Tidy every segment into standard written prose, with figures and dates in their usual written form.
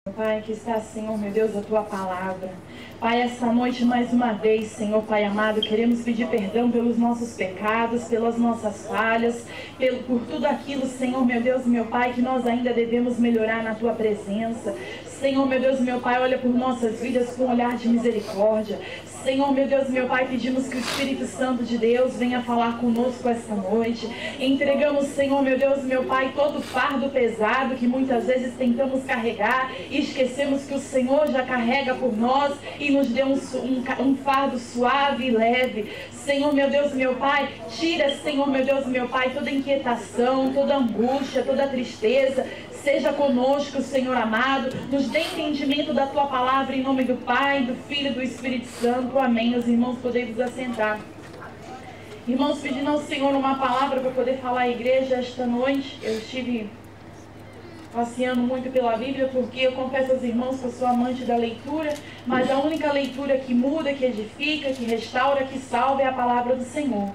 Pai, que está, Senhor, meu Deus, a Tua palavra. Pai, essa noite, mais uma vez, Senhor, Pai amado, queremos pedir perdão pelos nossos pecados, pelas nossas falhas, por tudo aquilo, Senhor, meu Deus, meu Pai, que nós ainda devemos melhorar na Tua presença. Senhor, meu Deus, meu Pai, olha por nossas vidas com um olhar de misericórdia. Senhor, meu Deus, meu Pai, pedimos que o Espírito Santo de Deus venha falar conosco esta noite. Entregamos, Senhor, meu Deus, meu Pai, todo o fardo pesado que muitas vezes carregar e esquecemos que o Senhor já carrega por nós e nos deu um fardo suave e leve. Senhor, meu Deus, meu Pai, tira, Senhor, meu Deus, meu Pai, toda inquietação, toda angústia, toda tristeza. Seja conosco, Senhor amado, nos dê entendimento da Tua palavra em nome do Pai, do Filho e do Espírito Santo. Amém. Os irmãos podem vos assentar. Irmãos, pedindo ao Senhor uma palavra para poder falar à igreja esta noite. Eu estive passeando muito pela Bíblia, porque eu confesso aos irmãos que eu sou amante da leitura, mas a única leitura que muda, que edifica, que restaura, que salva é a palavra do Senhor.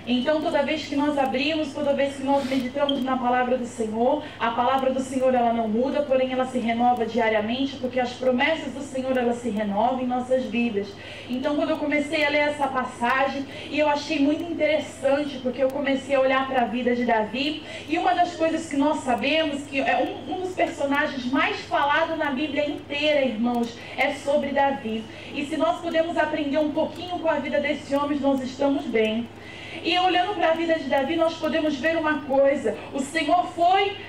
Então, toda vez que nós abrimos, toda vez que nós meditamos na palavra do Senhor, a palavra do Senhor ela não muda, porém ela se renova diariamente, porque as promessas do Senhor elas se renovam em nossas vidas. Então, quando eu comecei a ler essa passagem, e eu achei muito interessante, porque eu comecei a olhar para a vida de Davi, e uma das coisas que nós sabemos, que é um dos personagens mais falados na Bíblia inteira, irmãos, é sobre Davi. E se nós podemos aprender um pouquinho com a vida desse homem, nós estamos bem. E olhando para a vida de Davi, nós podemos ver uma coisa: o Senhor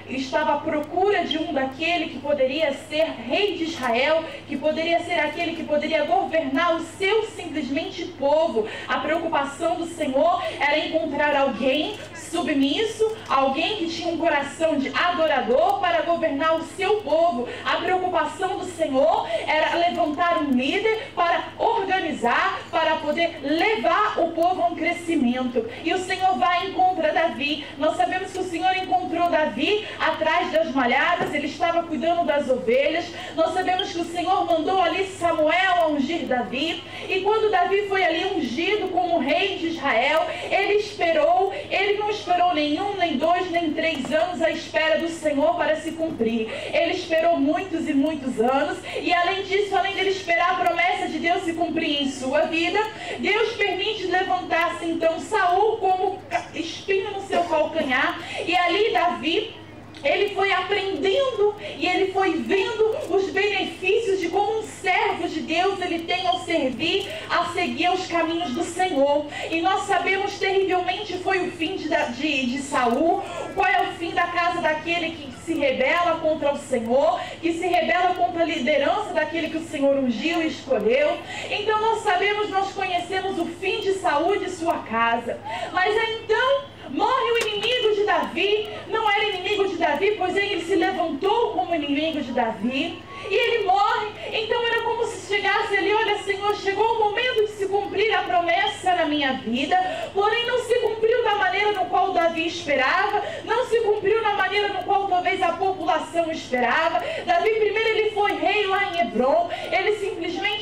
estava à procura de daquele que poderia ser rei de Israel, que poderia ser aquele que poderia governar o seu simplesmente povo. A preocupação do Senhor era encontrar alguém submisso, alguém que tinha um coração de adorador para governar o seu povo. A preocupação do Senhor era levantar um líder para organizar, para poder levar o povo a um crescimento. E o Senhor vai e encontra Davi. Nós sabemos que o Senhor encontrou Davi atrás das malhadas, ele estava cuidando das ovelhas. Nós sabemos que o Senhor mandou ali Samuel a ungir Davi. E quando Davi foi ali ungido como rei de Israel, ele não esperou nem 1, nem 2, nem 3 anos a espera do Senhor para se cumprir. Ele esperou muitos e muitos anos. E além disso, além dele esperar a promessa de Deus se cumprir em sua vida, Deus permite levantar-se então Saul como espinho no seu calcanhar. E ali Davi, ele foi aprendendo e ele foi vendo os benefícios de como um servo de Deus ele tem ao servir, a seguir os caminhos do Senhor. E nós sabemos terrivelmente foi o fim de Saul. Qual é o fim da casa daquele que se rebela contra o Senhor, que se rebela contra a liderança daquele que o Senhor ungiu e escolheu. Então nós conhecemos o fim de Saul e de sua casa. Mas então morre o inimigo de Davi. Não era inimigo de Davi, pois ele se levantou como inimigo de Davi. E ele morre. Então era como se chegasse ali: olha, Senhor, chegou o momento de se cumprir a promessa na minha vida. Porém não se cumpriu da maneira no qual Davi esperava. Não se cumpriu na maneira no qual talvez a população esperava. Davi primeiro ele foi rei lá em Hebrom. Ele simplesmente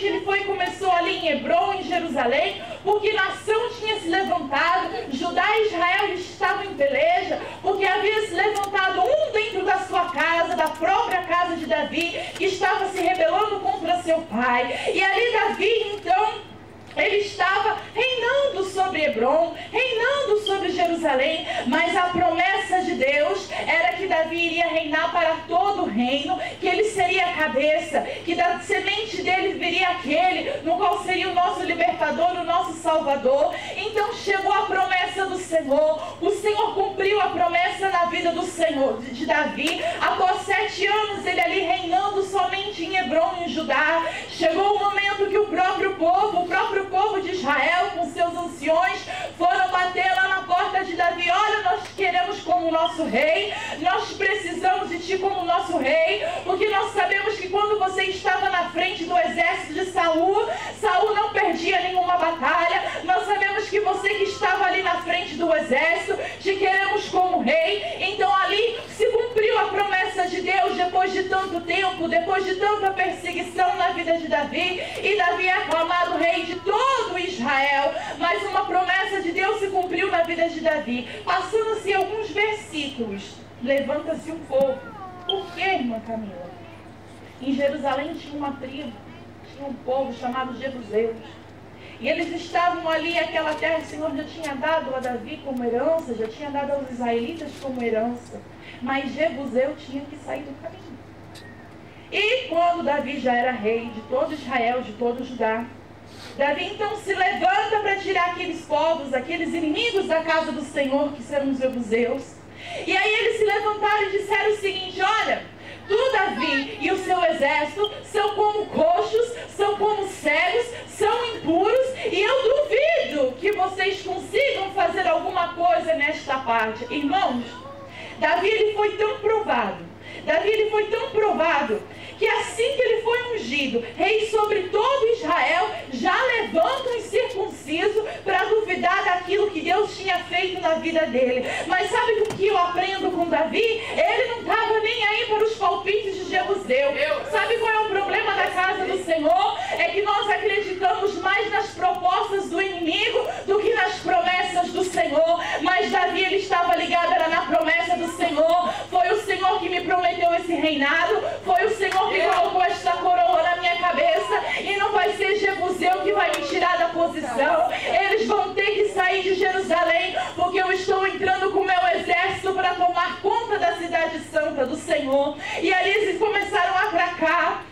começou ali em Hebrom, em Jerusalém, porque nação tinha se levantado. Judá e Israel estavam em peleja, porque havia se levantado um dentro da sua casa, da própria casa de Davi, que estava se rebelando contra seu pai. E ali Davi, então, ele estava reinando sobre Hebrom, reinando sobre Jerusalém, mas a promessa de Deus era que Davi iria reinar para todo o reino, que ele seria a cabeça, que da semente dele viria aquele no qual seria o nosso libertador, o nosso salvador. Então chegou a promessa do Senhor. O Senhor cumpriu a promessa na vida do Senhor, de Davi. Após 7 anos ele ali reinando somente em Hebrom, em Judá, chegou o momento que o próprio povo de Israel, com seus anciões, foram bater lá na porta de Davi: olha, nós queremos como nosso rei, nós precisamos de ti como nosso rei, porque nós sabemos que quando você estava na frente do exército de Saul, Saul não perdia nenhuma batalha. Nós sabemos que você que estava ali na frente do exército, te queremos como rei. Então ali se cumpriu a promessa de Deus depois de tanto tempo, depois de tanta perseguição na vida de Davi, e Davi é aclamado rei de todo Israel. Mas uma promessa de Deus se cumpriu na vida de Davi. Passando-se alguns versículos, levanta-se um pouco. Por que, irmã Camila? Em Jerusalém tinha uma tribo, tinha um povo chamado Jebuseus. E eles estavam ali, aquela terra o Senhor já tinha dado a Davi como herança, já tinha dado aos israelitas como herança. Mas Jebuseu tinha que sair do caminho. E quando Davi já era rei de todo Israel, de todo Judá, Davi então se levanta para tirar aqueles povos, aqueles inimigos da casa do Senhor, que são os Jebuseus. E aí eles se levantaram e disseram o seguinte: olha, tu, Davi, e o seu exército são como coxos, são como cegos, são impuros, e eu duvido que vocês consigam fazer alguma coisa nesta parte. Irmãos, Davi ele foi tão provado, que assim que ele foi ungido, rei sobre todo Israel, já levanta um incircunciso para duvidar daquilo que Deus tinha feito na vida dele. Mas sabe o que eu aprendo com Davi? Ele não estava nem aí para os palpites de Jebuseu. Sabe qual é o problema da casa do Senhor? É que nós acreditamos mais nas propostas do inimigo do que nas promessas do Senhor. Mas Davi, ele estava ligado, era na promessa do Senhor. Foi o Senhor que me prometeu esse reinado, foi o Senhor que colocou esta coroa na minha cabeça, e não vai ser Jebuseu que vai me tirar da posição. Eles vão ter que sair de Jerusalém, porque eu estou entrando com o meu exército para tomar conta da cidade santa do Senhor. E ali eles começaram a atacar.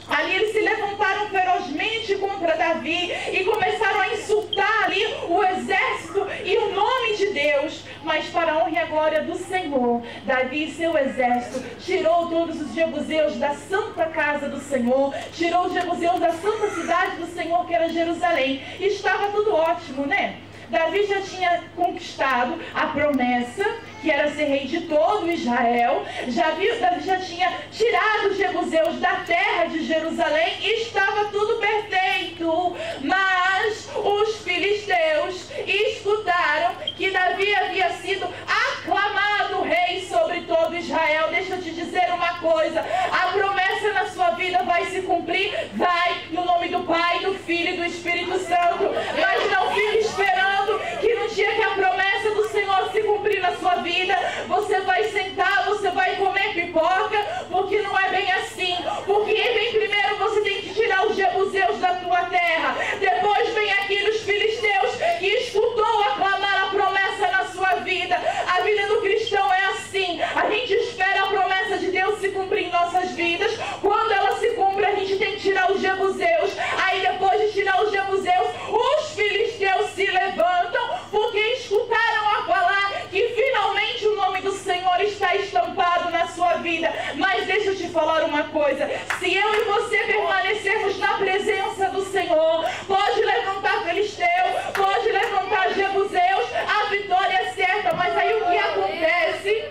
Ali eles se levantaram ferozmente contra Davi e começaram a insultar ali o exército e o nome de Deus. Mas para a honra e a glória do Senhor, Davi e seu exército tirou todos os jebuseus da santa casa do Senhor, tirou os jebuseus da santa cidade do Senhor, que era Jerusalém. E estava tudo ótimo, né? Davi já tinha conquistado a promessa, que era ser rei de todo Israel. Davi já tinha tirado os jebuseus da terra de Jerusalém e estava tudo perfeito. Mas os filisteus escutaram que Davi havia sido aclamado rei sobre todo Israel. Deixa eu te dizer uma coisa: a promessa na sua vida vai se cumprir, vai, no nome do Pai, do Filho e do Espírito Santo. Mas não fique esperando que no dia que a promessa do Senhor se cumprir na sua vida, você vai sentar, você vai comer pipoca, porque não é bem assim. Porque bem primeiro você tem que tirar os jebuseus da tua terra, depois vem aqueles filisteus que escutou aclamar a promessa na sua vida. A vida do cristão é assim, a gente espera a promessa de Deus se cumprir em nossas vidas. Quando ela se cumpre, a gente tem que tirar os jebuseus. Aí depois de tirar os jebuseus, os filisteus se levantam, porque escutaram a falar que finalmente o nome do Senhor está estampado na sua vida. Mas deixa eu te falar uma coisa: se eu e você permanecermos na presença do Senhor, pode levantar filisteu, pode levantar jebuseus, a vitória é certa. Mas aí o que acontece?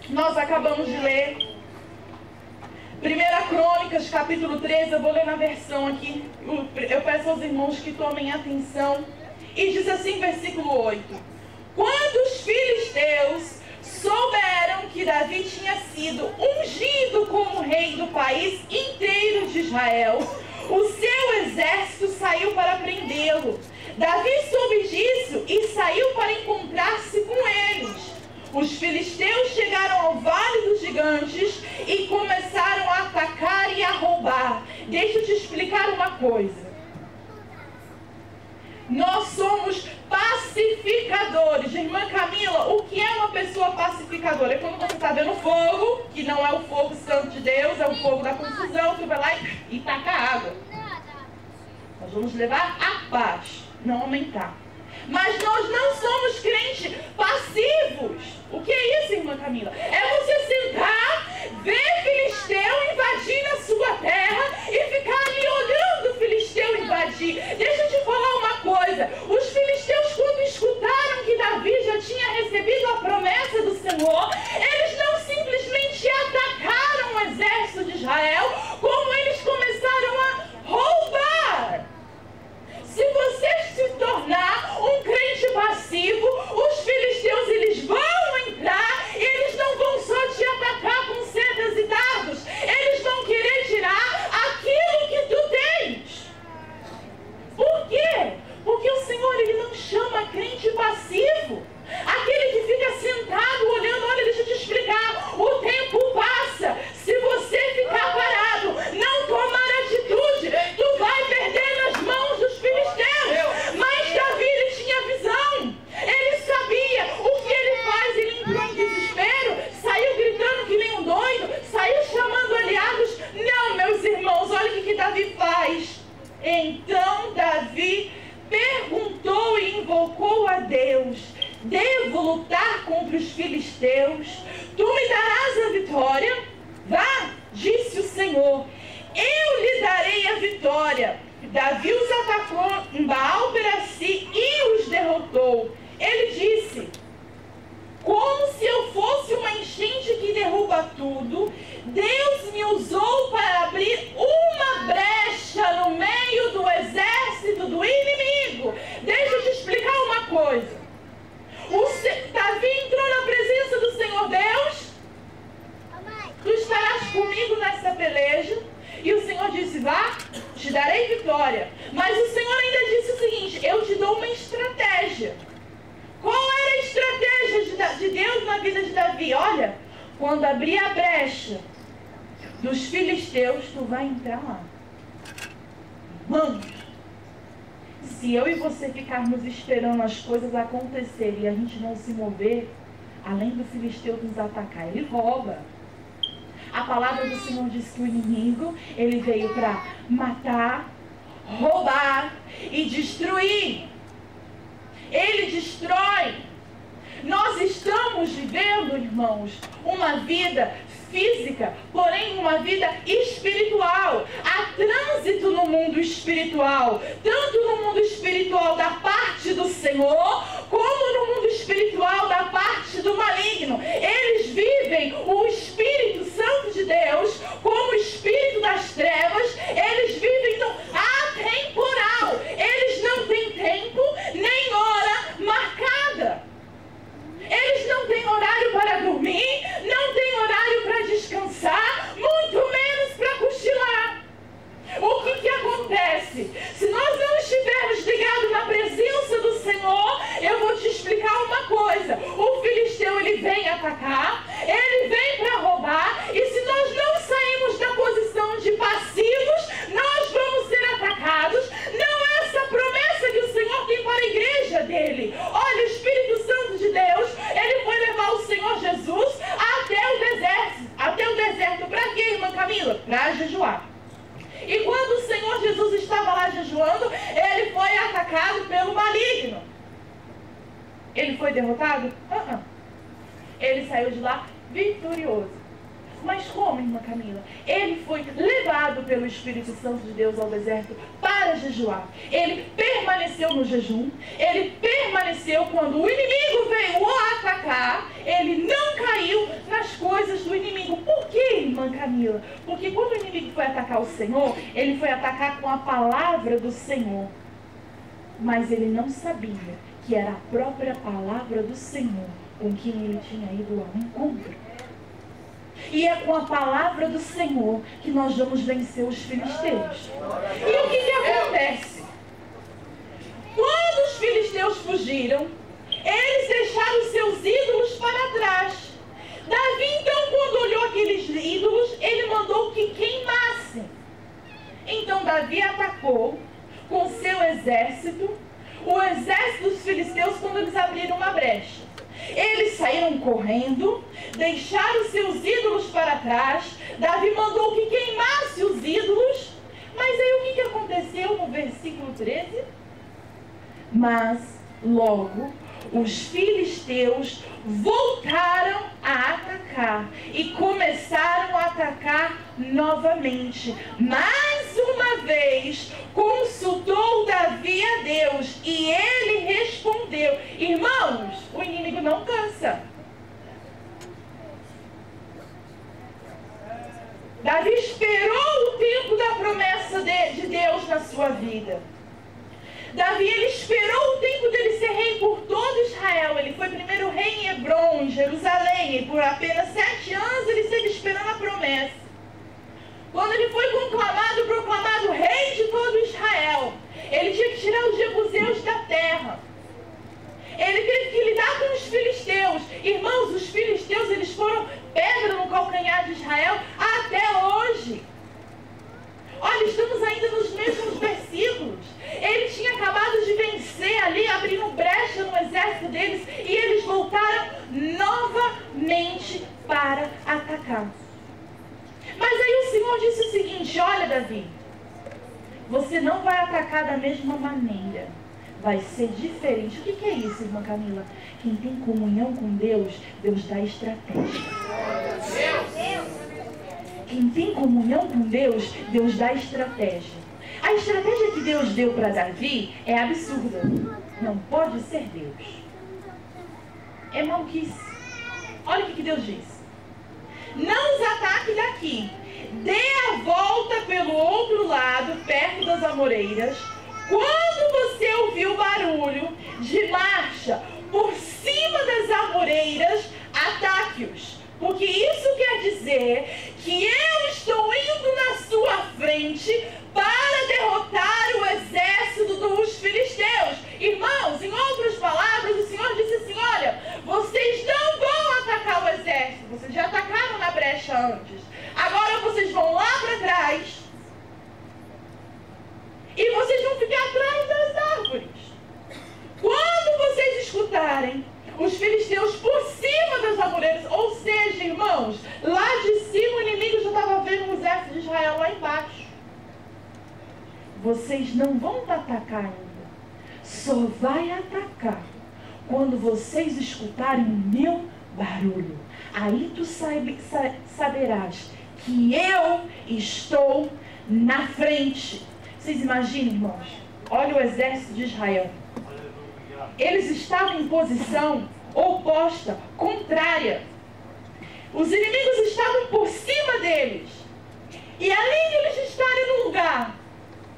Nós acabamos de ler 1 Crônicas, capítulo 13, eu vou ler na versão aqui. Eu peço aos irmãos que tomem atenção. E diz assim, versículo 8: quando os filisteus souberam que Davi tinha sido ungido como rei do país inteiro de Israel, o seu exército saiu para prendê-lo. Davi soube disso e saiu para encontrar-se com eles. Os filisteus chegaram ao Vale dos Gigantes e começaram a atacar e a roubar. Deixa eu te explicar uma coisa. Nós somos pacificadores. Irmã Camila, o que é uma pessoa pacificadora? É quando você está vendo fogo, que não é o fogo santo de Deus, é o fogo da confusão, você vai lá e taca água. Nós vamos levar a paz, não aumentar. Mas nós não somos crentes passivos. O que é isso, irmã Camila? É você sentar, ver filisteu invadir a sua terra e ficar ali olhando o filisteu invadir. Deixa eu te falar uma coisa: os filisteus, quando escutaram que Davi já tinha recebido a promessa do Senhor, eles não simplesmente atacaram o exército de Israel, como eles começaram a roubar. Se você se tornar um crente passivo, os filisteus eles vão entrar, eles não vão só te atacar com setas e dardos, eles vão querer Então Davi perguntou e invocou a Deus: devo lutar contra os filisteus? Tu me darás a vitória? Vá, disse o Senhor, eu lhe darei a vitória. Davi os atacou em Baal-Perasim e os derrotou. Ele disse: como se eu fosse uma enchente que derruba tudo, Deus me usou para abrir uma brecha no meio do exército do inimigo. Deixa eu te explicar uma coisa. Davi entrou na presença do Senhor Deus. Tu estarás comigo nessa peleja. E o Senhor disse: vá, te darei vitória. Mas o Senhor ainda disse o seguinte: eu te dou uma estratégia. Qual era a estratégia de Deus na vida de Davi? Olha, quando abrir a brecha dos filisteus, tu vai entrar lá. Irmãos, se eu e você ficarmos esperando as coisas acontecerem e a gente não se mover, além do filisteu nos atacar, ele rouba. A palavra do Senhor diz que o inimigo, ele veio para matar, roubar e destruir. Ele destrói. Nós estamos vivendo, irmãos, uma vida física, porém uma vida espiritual. Há trânsito no mundo espiritual, tanto no mundo espiritual da parte do Senhor, como no mundo espiritual da parte do maligno. Eles vivem o Espírito Santo de Deus como o espírito das trevas. Eles vivem no atemporal. Eles não têm tempo nem hora marcada. Eles não têm horário para dormir, não têm horário para descansar, muito menos para cochilar. O que acontece? Se nós não estivermos ligados na presença do Senhor, eu vou te explicar uma coisa. O filisteu, ele vem atacar, ele vem para roubar, e se nós não sairmos da posição de passivos, nós vamos ser atacados. Não é essa promessa que o Senhor tem para a igreja dele. Olha, o Espírito Santo de Deus, ele foi levar o Senhor Jesus até o deserto. Até o deserto para quê, irmã Camila? Para jejuar. E quando o Senhor Jesus estava lá jejuando, ele foi atacado pelo maligno. Ele foi derrotado? Ele saiu de lá vitorioso. Mas como, irmã Camila? Ele foi levado pelo Espírito Santo de Deus ao deserto para jejuar. Ele permaneceu no jejum. Ele permaneceu quando o inimigo veio o atacar. Ele não caiu nas coisas do inimigo. Por que, irmã Camila? Porque quando o inimigo foi atacar o Senhor, ele foi atacar com a palavra do Senhor. Mas ele não sabia que era a própria palavra do Senhor com quem ele tinha ido ao encontro. E é com a palavra do Senhor que nós vamos vencer os filisteus. E o que acontece? Quando os filisteus fugiram, eles deixaram os seus ídolos para trás. Davi, então, quando olhou aqueles ídolos, ele mandou que queimassem. Então Davi atacou com seu exército, o exército dos filisteus, quando eles abriram uma brecha. Eles saíram correndo, deixaram seus ídolos para trás. Davi mandou que queimasse os ídolos. Mas aí o que aconteceu no versículo 13? Mas logo os filisteus voltaram a atacar e começaram a atacar novamente. Mais uma vez consultou Davi a Deus e ele respondeu. Irmãos, o inimigo não cansa. Davi esperou o tempo da promessa de Deus na sua vida. Davi, ele esperou o tempo dele ser rei por todo Israel. Ele foi primeiro rei em Hebrom, em Jerusalém, e por apenas 7 anos ele esteve esperando a promessa. Quando ele foi proclamado rei de todo Israel, ele tinha que tirar os jebuseus da terra. Ele teve que lidar com os filisteus. Irmãos, os filisteus, eles foram pedra no calcanhar de Israel até hoje. Olha, estamos ainda nos mesmos versículos. Ele tinha acabado de vencer ali, abrindo brecha no exército deles, e eles voltaram novamente para atacar. Mas aí o Senhor disse o seguinte: olha, Davi, Você não vai atacar da mesma maneira. Vai ser diferente. O que é isso, irmã Camila? Quem tem comunhão com Deus, Deus dá estratégia. Quem tem comunhão com Deus, Deus dá estratégia. A estratégia que Deus deu para Davi é absurda. Não pode ser Deus. É maluquice. Olha o que Deus diz. Não os ataque daqui. Dê a volta pelo outro lado, perto das amoreiras. Quando você ouvir o barulho de marcha por cima das amoreiras, ataque-os. Porque isso quer dizer que eu estou indo na sua frente para derrotar o exército dos filisteus. Irmãos, em outras palavras, o Senhor disse assim, olha, vocês não vão atacar o exército. Vocês já atacaram na brecha antes. Agora vocês vão lá para trás. E vocês vão ficar atrás das árvores. Quando vocês escutarem os filisteus por cima das amoreiras, ou seja, irmãos, lá de cima o inimigo já estava vendo o exército de Israel lá embaixo. Vocês não vão atacar ainda. Só vai atacar quando vocês escutarem o meu barulho. Aí tu saberás que eu estou na frente. Vocês imaginem, irmãos, olha o exército de Israel. Eles estavam em posição oposta, contrária. Os inimigos estavam por cima deles. E além de eles estarem num lugar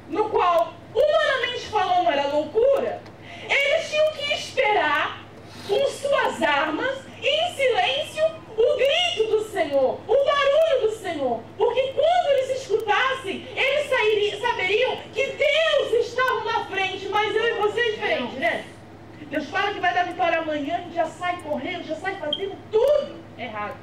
no qual, humanamente falando, era loucura, eles tinham que esperar com suas armas, em silêncio, o grito do Senhor, o barulho do Senhor. Porque quando eles escutassem, eles saberiam que Deus estava na frente. Mas eu e você é diferente, né? Deus fala que vai dar vitória amanhã, a gente já sai correndo, já sai fazendo tudo errado.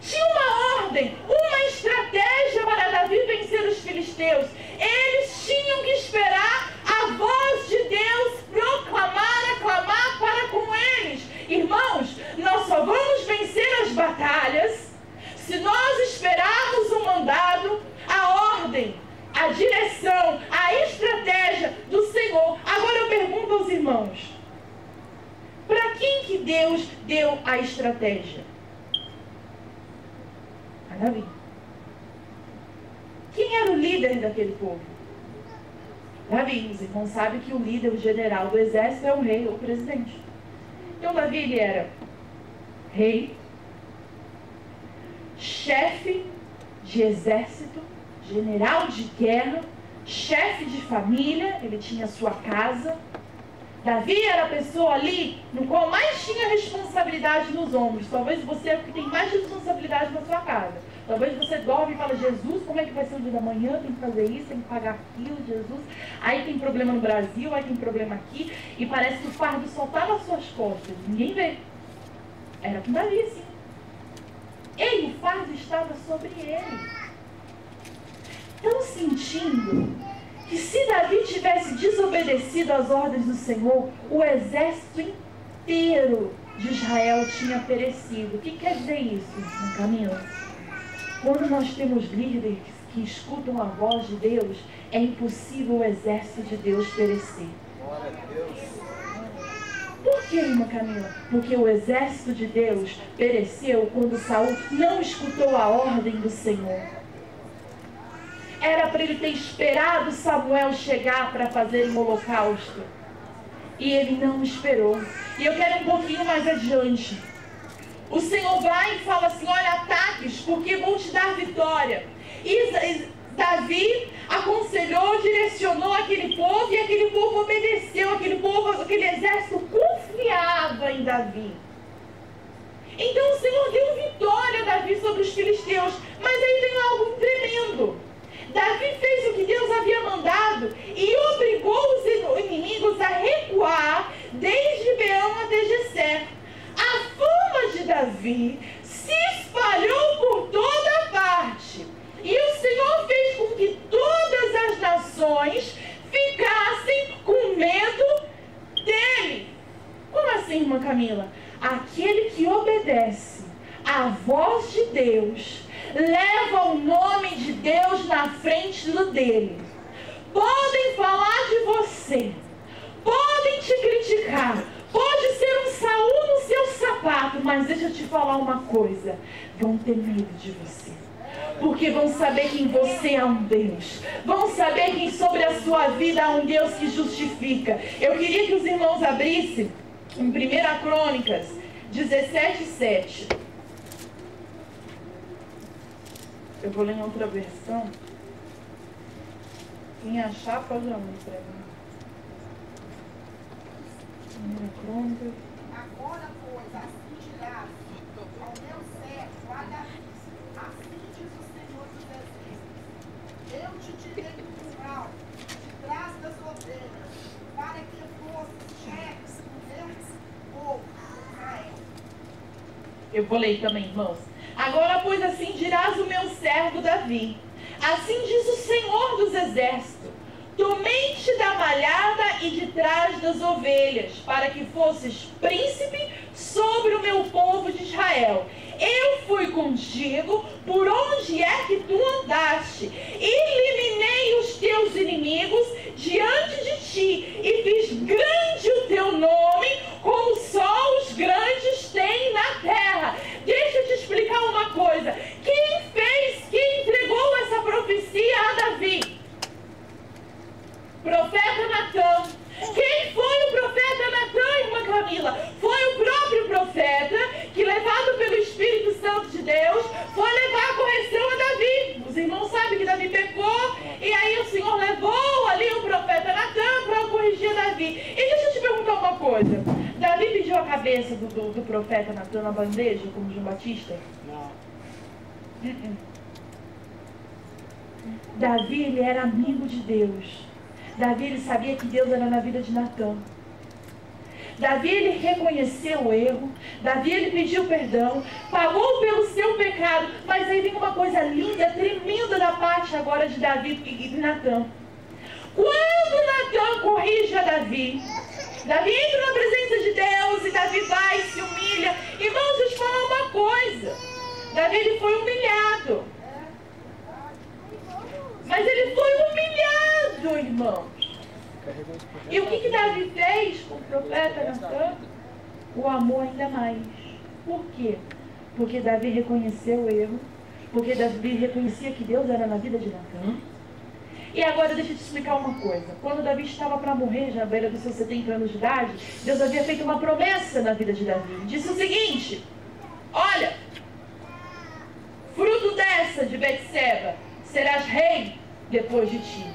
Tinha uma ordem, uma estratégia para Davi vencer os filisteus. Eles tinham que esperar a voz de Deus proclamar, aclamar para com eles. Irmãos, nós só vamos vencer as batalhas se nós esperarmos o mandado, a ordem, a direção, a estratégia do Senhor. Agora eu pergunto aos irmãos, para quem que Deus deu a estratégia? A Davi. Quem era o líder daquele povo? Davi. Os irmãos sabem que o líder, o general do exército é o rei ou o presidente. Então Davi, ele era rei, chefe de exército, general de guerra, chefe de família, ele tinha sua casa. Davi era a pessoa ali no qual mais tinha responsabilidade nos ombros. Talvez você é o que tem mais responsabilidade na sua casa. Talvez você dorme e fala, Jesus, como é que vai ser o dia da manhã? Tem que fazer isso, tem que pagar aquilo, Jesus. Aí tem problema no Brasil, aí tem problema aqui. E parece que o fardo só está nas suas costas. Ninguém vê. Era com Davi, sim. O fardo estava sobre ele. Estão sentindo que se Davi tivesse desobedecido às ordens do Senhor, o exército inteiro de Israel tinha perecido. O que quer dizer isso, Camila? Quando nós temos líderes que escutam a voz de Deus, é impossível o exército de Deus perecer. Glória a Deus. Por que, irmã Camila? Porque o exército de Deus pereceu quando Saul não escutou a ordem do Senhor. Era para ele ter esperado Samuel chegar para fazer um holocausto. E ele não esperou. E eu quero um pouquinho mais adiante. O Senhor vai e fala assim, olha, ataques, porque vou te dar vitória. E Davi aconselhou, direcionou aquele povo, e aquele povo obedeceu. Aquele exército confiava em Davi. Então o Senhor deu vitória a Davi sobre os filisteus. Mas aí vem algo tremendo. Davi fez o que Deus havia mandado e obrigou os inimigos a recuar desde Beão até Jessé. A fama de Davi se espalhou por toda parte. E o Senhor fez com que todas as nações ficassem com medo dele. Como assim, irmã Camila? Aquele que obedece à voz de Deus, leva o nome de Deus na frente estilo dele. Podem falar de você, podem te criticar, pode ser um Saul no seu sapato, mas deixa eu te falar uma coisa, vão ter medo de você. Porque vão saber que em você há um Deus. Vão saber que sobre a sua vida há um Deus que justifica. Eu queria que os irmãos abrissem em 1 Crônicas 17:7. Eu vou ler em outra versão. Quem achar pode ler para mim. 1 Crônicas. Agora, pois, assim dirás ao meu servo, a Davi, assim diz o Senhor dos Exércitos: eu te tirei do curral, de trás das ovelhas, para que fosses chefe do meu povo, Israel. Eu vou ler também, irmãos. Agora, pois, assim dirás o meu servo Davi. Assim diz o Senhor dos Exércitos: tomei-te da malhada e de trás das ovelhas, para que fosses príncipe sobre o meu povo de Israel. Eu fui contigo por onde é que tu andaste, eliminei os teus inimigos diante de ti, e fiz grande o teu nome, como só os grandes têm na terra. Deixa eu te explicar uma coisa. Quem entregou essa profecia a Davi? Profeta Natã. Quem foi o profeta Natã, irmã Camila? Foi o próprio profeta que, levado pelo Espírito Santo de Deus, foi levar a correção a Davi. Os irmãos sabem que Davi pecou, e aí o Senhor levou ali o profeta Natã para corrigir Davi. E deixa eu te perguntar uma coisa. Davi pediu a cabeça do profeta Natã na bandeja, como João Batista? Não. Davi, ele era amigo de Deus. Davi, ele sabia que Deus era na vida de Natã. Davi, ele reconheceu o erro. Davi, ele pediu perdão, pagou pelo seu pecado. Mas aí vem uma coisa linda, tremenda da parte agora de Davi e de Natã. Quando Natã corrige a Davi, Davi entra na presença de Deus e Davi vai e se humilha. Irmãos, deixa eu te falar uma coisa. Davi, ele foi humilhado. Mas ele foi humilhado, irmãos. E o que Davi fez com o profeta Natã? O amor ainda mais. Por quê? Porque Davi reconheceu o erro. Porque Davi reconhecia que Deus era na vida de Natã. E agora deixa eu te explicar uma coisa. Quando Davi estava para morrer, já à beira dos seus 70 anos de idade, Deus havia feito uma promessa na vida de Davi. Disse o seguinte: olha, fruto dessa de Betseba, serás rei depois de ti.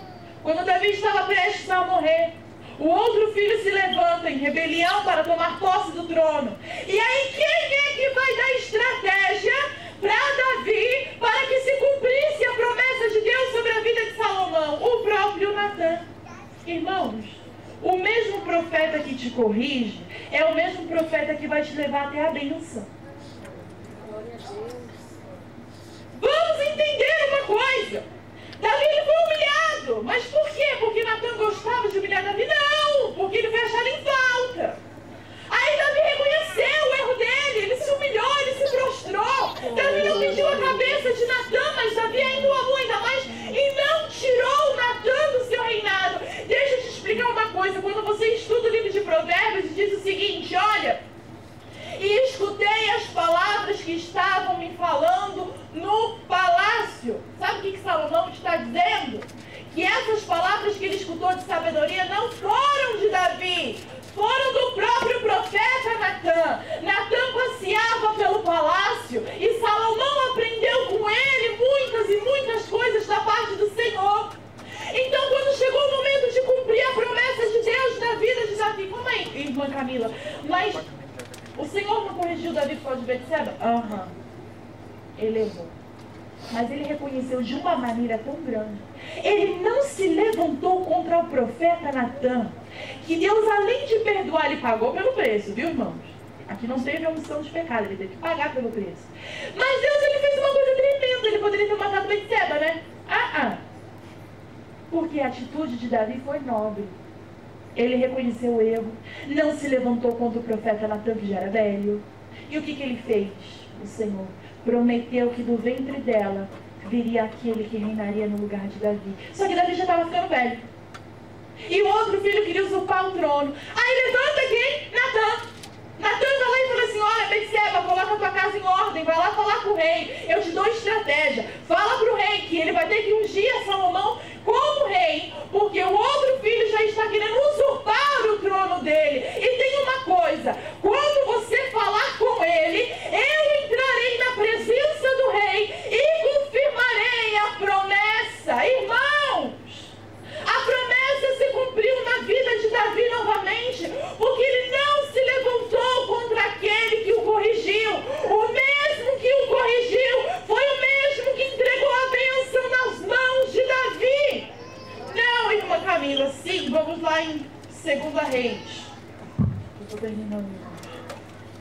Quando Davi estava prestes a morrer, o outro filho se levanta em rebelião para tomar posse do trono. E aí quem é que vai dar estratégia para Davi para que se cumprisse a promessa de Deus sobre a vida de Salomão? O próprio Natã. Irmãos, o mesmo profeta que te corrige é o mesmo profeta que vai te levar até a bênção. Vamos entender uma coisa. Davi, ele foi humilhado. Mas por quê? Porque Natã gostava de humilhar Davi? Não, porque ele foi achado em falta. Aí Davi reconheceu o erro dele, ele se humilhou, ele se prostrou. Davi não pediu a cabeça de Natã, mas Davi ainda o amou ainda mais e não tirou Natã do seu reinado. Deixa eu te explicar uma coisa. Quando você estuda o livro de Provérbios, diz o seguinte: olha, e escutei as palavras que estavam me falando no palácio. Sabe o que Salomão está dizendo? Que essas palavras que ele escutou de sabedoria não foram de Davi, foram do próprio profeta Natã. Natã passeava pelo palácio e Salomão aprendeu com ele muitas e muitas coisas da parte do Senhor. Então, quando chegou o momento de cumprir a promessa de Deus na vida de Davi, como é, irmã Camila? Mas o Senhor não corrigiu Davi por causa de Betseba? Ele errou. Mas ele reconheceu de uma maneira tão grande. Ele não se levantou contra o profeta Natã, que Deus, além de perdoar, ele pagou pelo preço, viu, irmãos? Aqui não teve omissão de pecado, ele teve que pagar pelo preço. Mas Deus, ele fez uma coisa tremenda. Ele poderia ter matado Betseba, né? Porque a atitude de Davi foi nobre. Ele reconheceu o erro, não se levantou contra o profeta Natã, que já era velho. E o que ele fez? O Senhor prometeu que do ventre dela viria aquele que reinaria no lugar de Davi. Só que Davi já estava ficando velho. E o outro filho queria usurpar o trono. Aí levanta quem? Natã. Natã vai lá e fala assim: olha, Betseba, coloca a tua casa em ordem, vai lá falar com o rei, eu te dou estratégia. Fala para o rei que ele vai ter que ungir a Salomão como rei, porque o outro filho já está querendo usurpar o trono dele. E tem uma coisa: quando você falar com ele, eu entrarei na presença do rei e confirmarei a promessa. Irmãos, a promessa se cumpriu na vida de Davi novamente, porque ele não se levantou contra aquele que o corrigiu. O mesmo que o corrigiu foi o mesmo que entregou a bênção nas mãos de Davi. Não, irmã Camila, sim, vamos lá em 2 Reis. Eu estou terminando.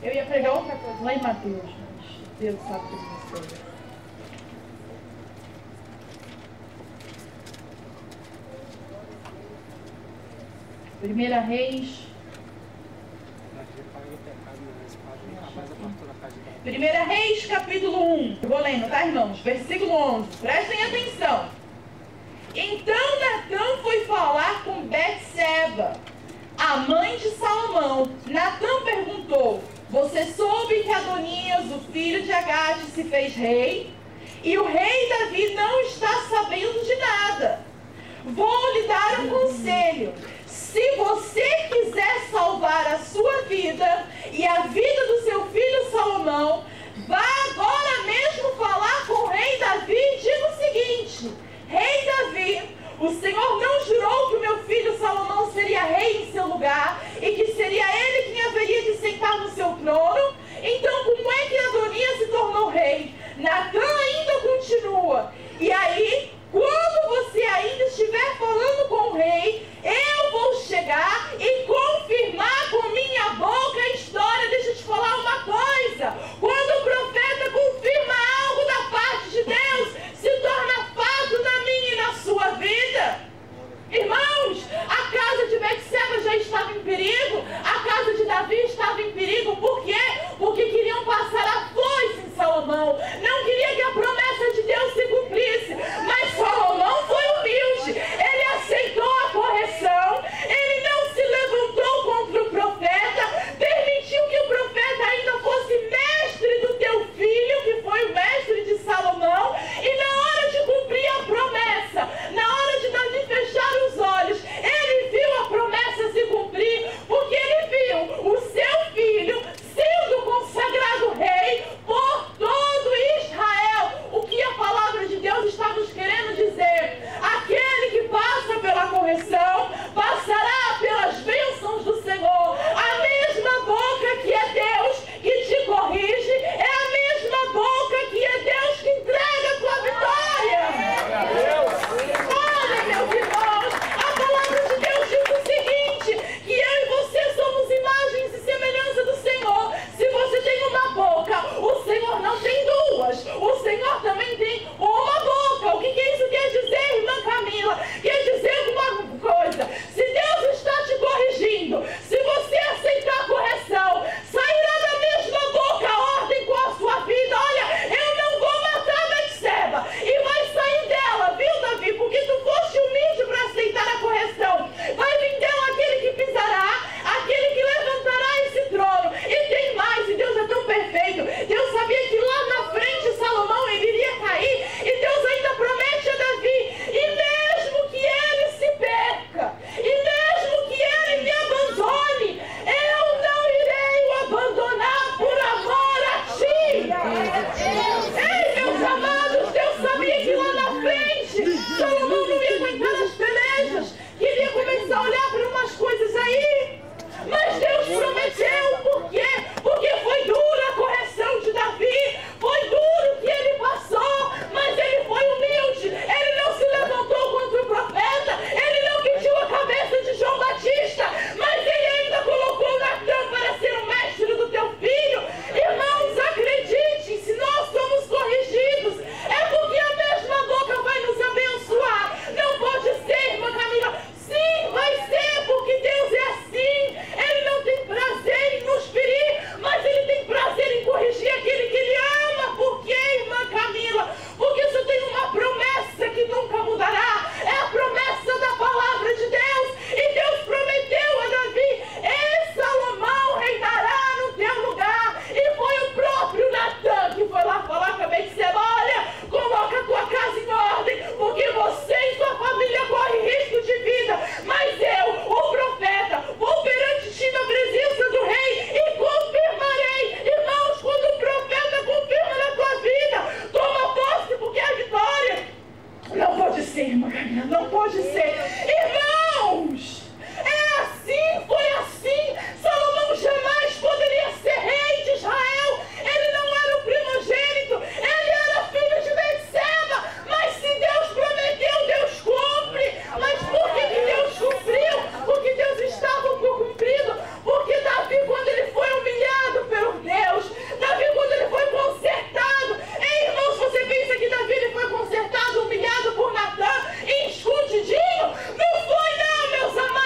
Eu ia pregar outra coisa lá em Mateus, mas Deus sabe que eu não sei. Primeira Reis. Primeira Reis, capítulo 1. Eu vou lendo, tá, irmãos? Versículo 11. Prestem atenção. Então Natã foi falar com Betseba, a mãe de Salomão. Natã perguntou: você soube que Adonias, o filho de Agate, se fez rei? E o rei Davi não está sabendo de nada. Vou lhe dar um conselho. Se você quiser salvar a sua vida e a vida do seu filho Salomão, vá agora mesmo falar com o rei Davi e diga o seguinte: rei Davi, o Senhor não jurou que o meu filho Salomão seria rei em seu lugar e que seria ele quem haveria de sentar no seu trono? Então como é que Adonias se tornou rei? Natã ainda continua. E aí, ser, Macarena, não pode ser. Irmãos, é assim, foi assim. Salomão jamais poderia ser rei de Israel. Ele não era o primogênito, ele era filho de Betseba. Mas se Deus prometeu, Deus cumpre. Mas por que Deus cumpriu? Porque Deus estava cumprido. Porque Davi, quando ele foi humilhado por Deus, Davi, quando ele foi consertado, ei, irmãos, você pensa que Davi ele foi consertado, humilhado por Natã, escondidinho? Não foi não, meus amados.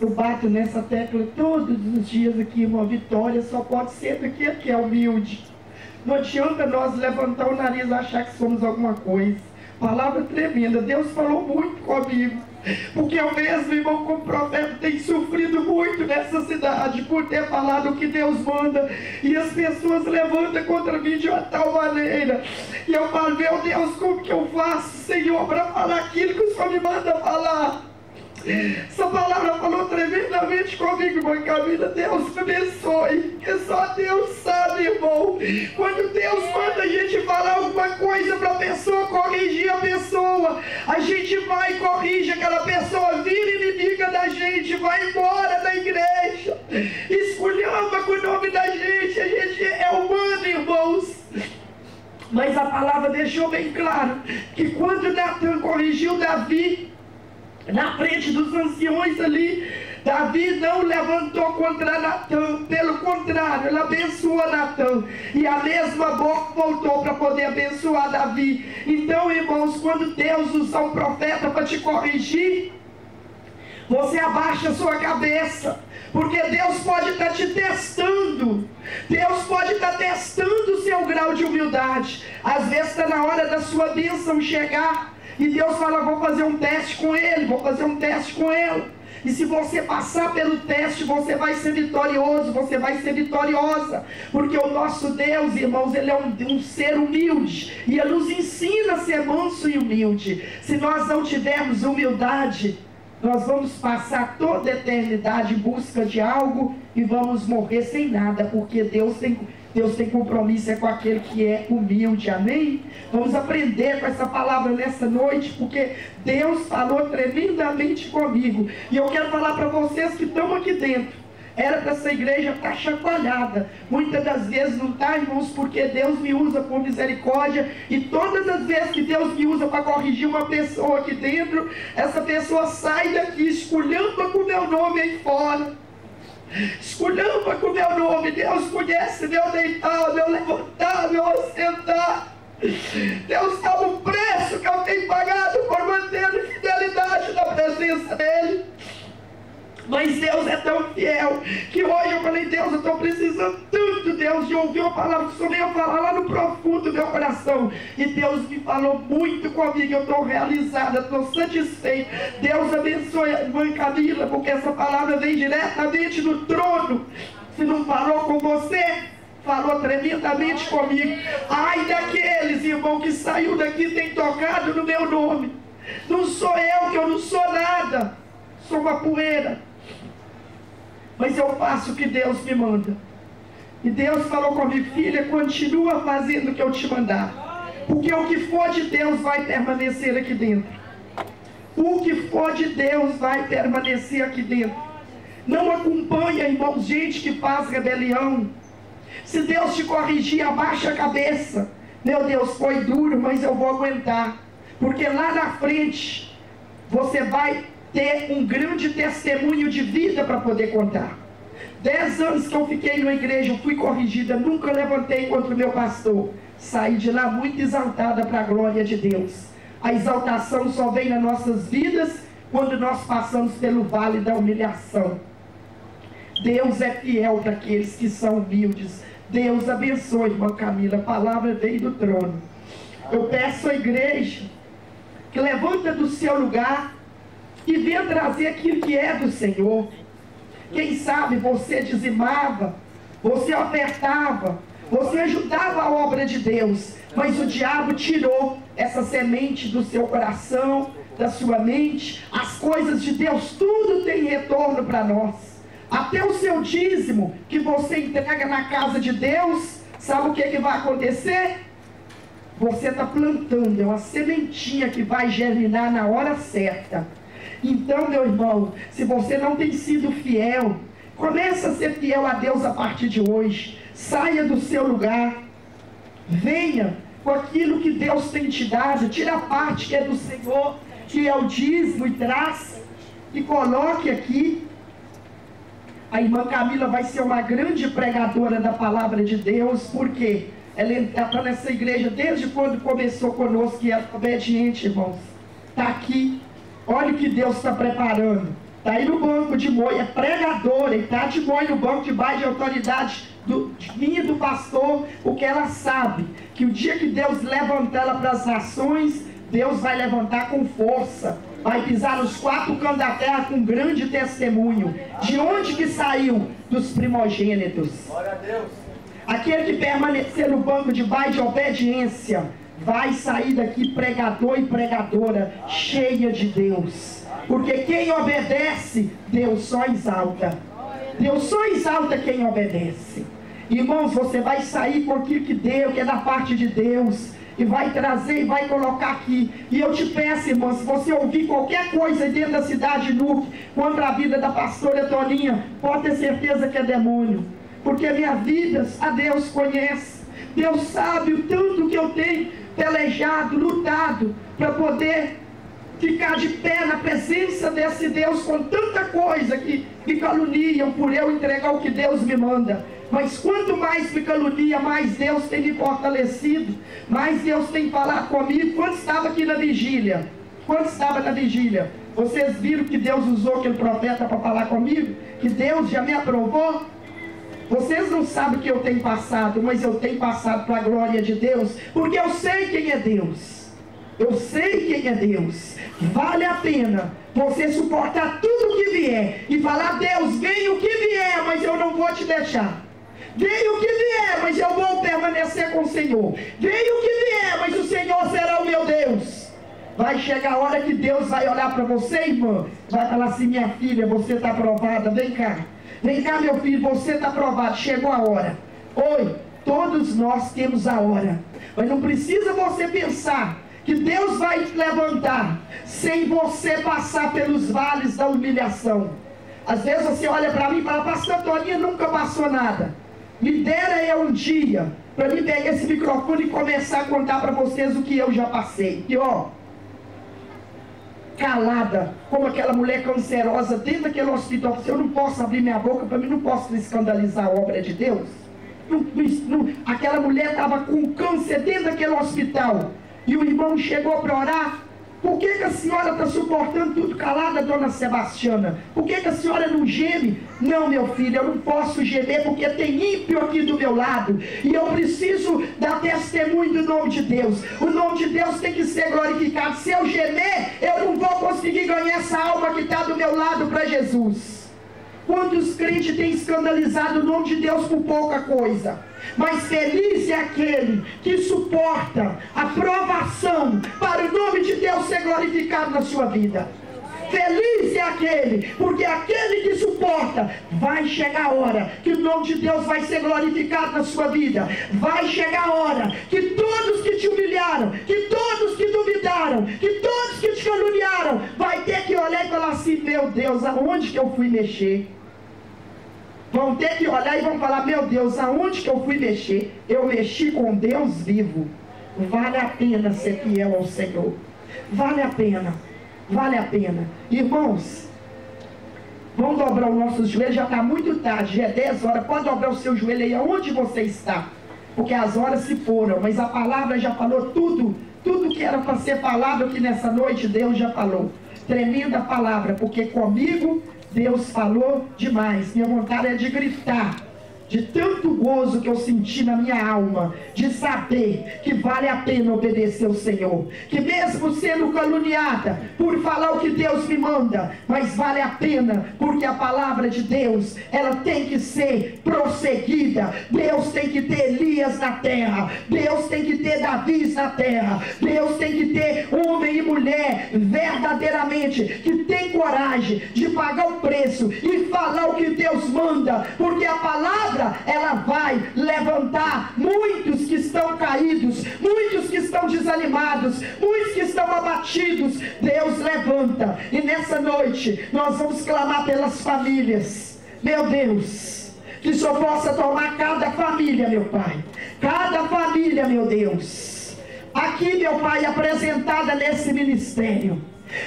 Eu bato nessa tecla todos os dias aqui, irmão. Vitória só pode ser daquele que é humilde. Não adianta nós levantar o nariz e achar que somos alguma coisa. Palavra tremenda. Deus falou muito comigo. Porque eu mesmo, irmão, como profeta, tenho sofrido muito nessa cidade por ter falado o que Deus manda. E as pessoas levantam contra mim de uma tal maneira. E eu falo, meu Deus, como que eu faço, Senhor, para falar aquilo que o Senhor me manda falar? Essa palavra falou tremendamente comigo, irmã Camila. Deus me abençoe, porque só Deus sabe, irmão. Quando Deus manda a gente falar alguma coisa para a pessoa, corrigir a pessoa, a gente vai e corrige aquela pessoa, vira inimiga da gente, vai embora da igreja, esculhamba com o nome da gente. A gente é humano, irmãos. Mas a palavra deixou bem claro que quando Natan corrigiu Davi na frente dos anciões ali, Davi não levantou contra Natan, pelo contrário, ele abençoou Natan, e a mesma boca voltou para poder abençoar Davi. Então, irmãos, quando Deus usa um profeta para te corrigir, você abaixa a sua cabeça, porque Deus pode estar te testando. Deus pode estar testando o seu grau de humildade. Às vezes está na hora da sua bênção chegar, e Deus fala, vou fazer um teste com ele, vou fazer um teste com ela. E se você passar pelo teste, você vai ser vitorioso, você vai ser vitoriosa. Porque o nosso Deus, irmãos, ele é um ser humilde. E ele nos ensina a ser manso e humilde. Se nós não tivermos humildade, nós vamos passar toda a eternidade em busca de algo e vamos morrer sem nada. Porque Deus tem compromisso com aquele que é humilde, amém? Vamos aprender com essa palavra nessa noite, porque Deus falou tremendamente comigo. E eu quero falar para vocês que estão aqui dentro. Era para essa igreja estar chacoalhada. Muitas das vezes não está, irmãos, porque Deus me usa por misericórdia. E todas as vezes que Deus me usa para corrigir uma pessoa aqui dentro, essa pessoa sai daqui esculhamba com o meu nome aí fora. Esculhamba com o meu nome. Deus conhece meu deitar, meu levantar, meu assentar. Deus sabe o preço que eu tenho pagado por manter fidelidade na presença dEle. Mas Deus é tão fiel que hoje eu falei, Deus, eu estou precisando tanto, Deus, de ouvir uma palavra que o Senhor veio falar lá no profundo do meu coração. E Deus me falou muito comigo, eu estou realizada, estou satisfeita. Deus abençoe a irmã Camila, porque essa palavra vem diretamente do trono. Se não falou com você, falou tremendamente comigo. Ai daqueles, irmão, que saiu daqui e tem tocado no meu nome. Não sou eu, que eu não sou nada, sou uma poeira. Mas eu faço o que Deus me manda. E Deus falou comigo, filha, continua fazendo o que eu te mandar. Porque o que for de Deus vai permanecer aqui dentro. O que for de Deus vai permanecer aqui dentro. Não acompanha, irmãos, gente que faz rebelião. Se Deus te corrigir, abaixa a cabeça. Meu Deus, foi duro, mas eu vou aguentar. Porque lá na frente, você vai ter um grande testemunho de vida para poder contar. 10 anos que eu fiquei na igreja, eu fui corrigida, nunca levantei contra o meu pastor. Saí de lá muito exaltada para a glória de Deus. A exaltação só vem nas nossas vidas quando nós passamos pelo vale da humilhação. Deus é fiel para aqueles que são humildes. Deus abençoe, irmã Camila, a palavra veio do trono. Eu peço à igreja que levanta do seu lugar e venha trazer aquilo que é do Senhor. Quem sabe você dizimava, você ofertava, você ajudava a obra de Deus, mas o diabo tirou essa semente do seu coração, da sua mente. As coisas de Deus, tudo tem retorno para nós. Até o seu dízimo que você entrega na casa de Deus, sabe o que vai acontecer? Você está plantando, é uma sementinha que vai germinar na hora certa. Então, meu irmão, se você não tem sido fiel, começa a ser fiel a Deus a partir de hoje. Saia do seu lugar, venha com aquilo que Deus tem te dado, tira a parte que é do Senhor, que é o dízimo, e traz, e coloque aqui. A irmã Camila vai ser uma grande pregadora da palavra de Deus, porque ela está nessa igreja desde quando começou conosco, e é obediente, irmãos. Está aqui. Olha o que Deus está preparando. está aí no banco de molho, é pregadora, e está de molho no banco debaixo de autoridade minha e do pastor, porque ela sabe que o dia que Deus levantar ela para as nações, Deus vai levantar com força, vai pisar nos 4 cantos da terra com grande testemunho. De onde que saiu? Dos primogênitos. Glória a Deus. Aquele que permanecer no banco debaixo de obediência, vai sair daqui pregador e pregadora, cheia de Deus. Porque quem obedece, Deus só exalta. Deus só exalta quem obedece. Irmãos, você vai sair com aquilo que Deus, que é da parte de Deus, e vai trazer e vai colocar aqui. E eu te peço, irmão, se você ouvir qualquer coisa dentro da cidade de Nuque contra a vida da pastora Toninha, pode ter certeza que é demônio. Porque minha vida, a Deus conhece. Deus sabe o tanto que eu tenho pelejado, lutado, para poder ficar de pé na presença desse Deus, com tanta coisa que me caluniam por eu entregar o que Deus me manda. Mas quanto mais me calunia, mais Deus tem me fortalecido, mais Deus tem falado comigo. Quando estava aqui na vigília, vocês viram que Deus usou aquele profeta para falar comigo? Que Deus já me aprovou? Vocês não sabem o que eu tenho passado, mas eu tenho passado para a glória de Deus, porque eu sei quem é Deus. Eu sei quem é Deus. Vale a pena você suportar tudo que vier e falar: Deus, venha o que vier, mas eu não vou te deixar. Venha o que vier, mas eu vou permanecer com o Senhor. Venha o que vier, mas o Senhor será o meu Deus. Vai chegar a hora que Deus vai olhar para você, irmã, vai falar assim: minha filha, você está aprovada, vem cá. Vem cá, meu filho, você está aprovado, chegou a hora. Oi, todos nós temos a hora. Mas não precisa você pensar que Deus vai te levantar sem você passar pelos vales da humilhação. Às vezes você olha para mim e fala: pastor Toninha nunca passou nada. Me dera eu um dia para mim pegar esse microfone e começar a contar para vocês o que eu já passei. E ó, calada, como aquela mulher cancerosa dentro daquele hospital. Eu não posso abrir minha boca, para mim não posso escandalizar a obra de Deus. Aquela mulher estava com câncer dentro daquele hospital, e o irmão chegou para orar. Por que a senhora está suportando tudo calada, dona Sebastiana? Por que a senhora não geme? Não, meu filho, eu não posso gemer porque tem ímpio aqui do meu lado. E eu preciso dar testemunho do nome de Deus. O nome de Deus tem que ser glorificado. Se eu gemer, eu não vou conseguir ganhar essa alma que está do meu lado para Jesus. Quantos crentes têm escandalizado o nome de Deus por pouca coisa? Mas feliz é aquele que suporta a provação para o nome de Deus ser glorificado na sua vida. Feliz é aquele, porque aquele que suporta, vai chegar a hora que o nome de Deus vai ser glorificado na sua vida. Vai chegar a hora que todos que te humilharam, que todos que duvidaram, que todos que te caluniaram, vai ter que olhar e falar assim: meu Deus, aonde que eu fui mexer? Vão ter que olhar e vão falar: meu Deus, aonde que eu fui mexer? Eu mexi com Deus vivo. Vale a pena ser fiel ao Senhor. Vale a pena. Vale a pena. Irmãos, vamos dobrar os nossos joelhos. Já está muito tarde, já é 10 horas. Pode dobrar o seu joelho aí aonde você está, porque as horas se foram, mas a palavra já falou tudo. Tudo que era para ser falado aqui nessa noite, Deus já falou. Tremenda palavra, porque comigo Deus falou demais. Minha vontade é de gritar, de tanto gozo que eu senti na minha alma, de saber que vale a pena obedecer ao Senhor, que mesmo sendo caluniada por falar o que Deus me manda, mas vale a pena, porque a palavra de Deus, ela tem que ser prosseguida. Deus tem que ter Elias na terra, Deus tem que ter Davi na terra, Deus tem que ter homem e mulher verdadeiramente que tem coragem de pagar o preço e falar o que Deus manda, porque a palavra, ela vai levantar muitos que estão caídos, muitos que estão desanimados, muitos que estão abatidos. Deus levanta, e nessa noite nós vamos clamar pelas famílias. Meu Deus, que só possa tomar cada família, meu Pai, cada família, meu Deus, aqui, meu Pai, apresentada nesse ministério.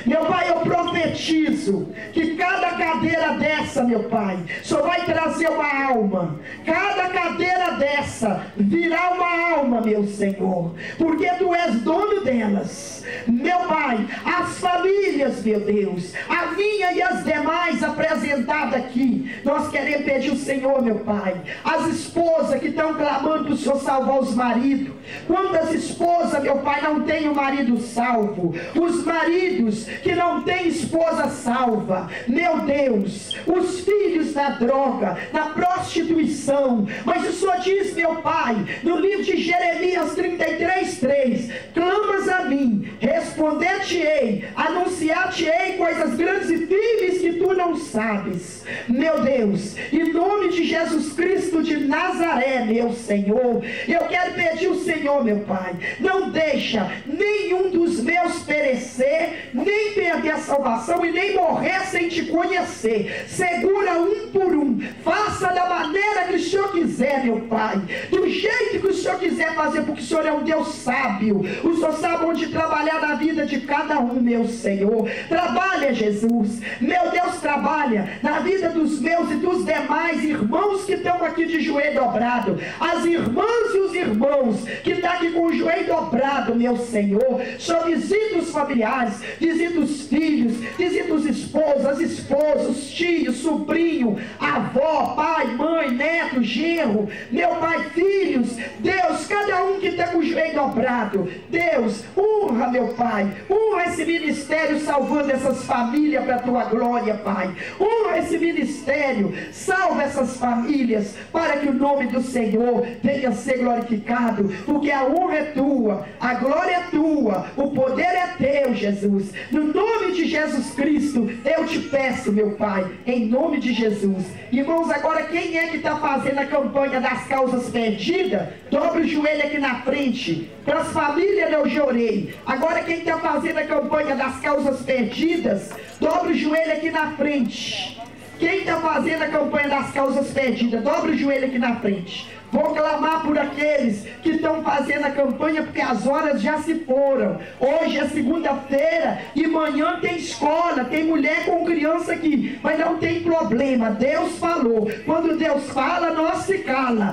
Meu Pai, eu profetizo que cada cadeira dessa, meu Pai, só vai trazer uma alma. Cada cadeira dessa virá uma alma, meu Senhor, porque Tu és dono delas. Meu Pai, as famílias, meu Deus, a minha e as demais apresentadas aqui, nós queremos pedir o Senhor, meu Pai, as esposas que estão clamando para o Senhor salvar os maridos. Quantas esposas, meu Pai, não têm o marido salvo? Os maridos que não têm esposa salva, meu Deus, os filhos na droga, na prostituição. Mas o Senhor diz, meu Pai, no livro de Jeremias 33:3, clamas a mim, responder-te-ei, anunciar-te-ei coisas grandes e firmes que tu não sabes. Meu Deus, em nome de Jesus Cristo de Nazaré, meu Senhor, eu quero pedir o Senhor, meu Pai, não deixa nenhum dos meus perecer, nem perder a salvação e nem morrer sem te conhecer. Segura um por um, faça da maneira que o Senhor quiser, meu Pai, do jeito que o Senhor quiser fazer, porque o Senhor é um Deus sábio. O Senhor sabe onde trabalhar na vida de cada um, meu Senhor. Trabalha, Jesus, meu Deus, trabalha na vida dos meus e dos demais irmãos que estão aqui de joelho dobrado, as irmãs e os irmãos que estão aqui com o joelho dobrado, meu Senhor. Só visita os familiares, visita os filhos, visita os esposos, as esposas, os tios, sobrinho, avó, pai, mãe, neto, genro, meu Pai, filhos. Deus, cada um que está com o joelho dobrado, Deus, honra, meu Pai, honra esse ministério salvando essas famílias para a Tua glória, Pai. Honra esse ministério, salva essas famílias, para que o nome do Senhor venha a ser glorificado, porque a honra é Tua, a glória é Tua, o poder é Teu, Jesus. No nome de Jesus Cristo, eu te peço, meu Pai, em nome de Jesus. Irmãos, agora quem é que está fazendo a campanha das causas perdidas? Dobre o joelho aqui na frente. Para as famílias eu chorei. Agora quem está fazendo a campanha das causas perdidas, dobre o joelho aqui na frente. Quem está fazendo a campanha das causas perdidas, dobre o joelho aqui na frente. Vou clamar por aqueles que estão fazendo a campanha, porque as horas já se foram. Hoje é segunda-feira e amanhã tem escola, tem mulher com criança aqui, mas não tem problema. Deus falou. Quando Deus fala, nós se cala.